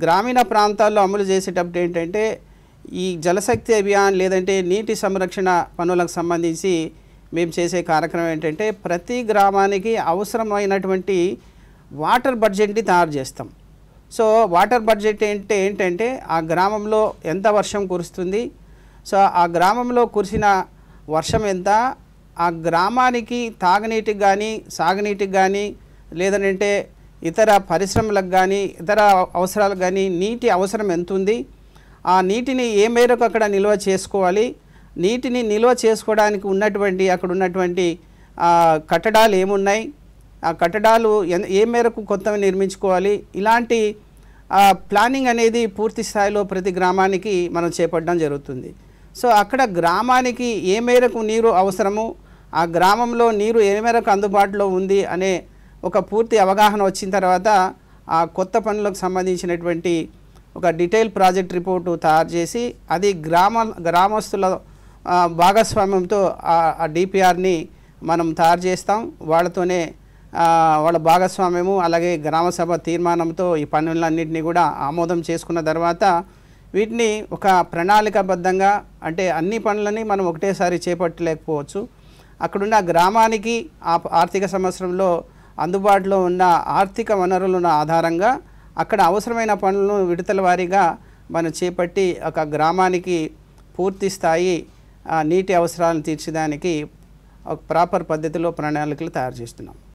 గ్రామీణ ప్రాంతాల్లో అమలు చేసేటప్పుడు ఏంటంటే ఈ జలశక్తి అభియాన్ లేదంటే నీటి సంరక్షణ పనులకు సంబంధించి మేము చేసే కార్యక్రమం ఏంటంటే ప్రతి గ్రామానికి అవసరమైనటువంటి వాటర్ బడ్జెట్ని తయారు చేస్తాం. సో వాటర్ బడ్జెట్ ఏంటంటే ఆ గ్రామంలో ఎంత వర్షం కురుస్తుంది, సో ఆ గ్రామంలో కురిసిన వర్షం ఎంత, ఆ గ్రామానికి తాగునీటికి కానీ సాగునీటికి కానీ లేదంటే ఇతర పరిశ్రమలకు కానీ ఇతర అవసరాలకు కానీ నీటి అవసరం ఎంత ఉంది, ఆ నీటిని ఏ మేరకు అక్కడ నిల్వ చేసుకోవాలి, నీటిని నిల్వ చేసుకోవడానికి ఉన్నటువంటి అక్కడ ఉన్నటువంటి కట్టడాలు ఏమున్నాయి, ఆ కట్టడాలు ఏ మేరకు కొత్తవి నిర్మించుకోవాలి, ఇలాంటి ప్లానింగ్ అనేది పూర్తి స్థాయిలో ప్రతి గ్రామానికి మనం చేపట్టడం జరుగుతుంది. సో అక్కడ గ్రామానికి ఏ మేరకు నీరు అవసరము, ఆ గ్రామంలో నీరు ఏ మేరకు అందుబాటులో ఉంది అనే ఒక పూర్తి అవగాహన వచ్చిన తర్వాత ఆ కొత్త పనులకు సంబంధించినటువంటి ఒక డీటెయిల్ ప్రాజెక్ట్ రిపోర్టు తయారు చేసి అది గ్రామస్తుల భాగస్వామ్యంతో ఆ డిపిఆర్ని మనం తయారు చేస్తాం. వాళ్ళతోనే వాళ్ళ భాగస్వామ్యము అలాగే గ్రామసభ తీర్మానంతో ఈ పనులన్నింటినీ కూడా ఆమోదం చేసుకున్న తర్వాత వీటిని ఒక ప్రణాళికాబద్ధంగా, అంటే అన్ని పనులని మనం ఒకటేసారి చేపట్టలేకపోవచ్చు, అక్కడున్న గ్రామానికి ఆ ఆర్థిక సంవత్సరంలో అందుబాటులో ఉన్న ఆర్థిక వనరుల ఆధారంగా అక్కడ అవసరమైన పనులను విడతల వారీగా మనం చేపట్టి ఒక గ్రామానికి పూర్తి స్థాయి నీటి అవసరాలను తీర్చడానికి ఒక ప్రాపర్ పద్ధతిలో ప్రణాళికలు తయారు చేస్తున్నాం.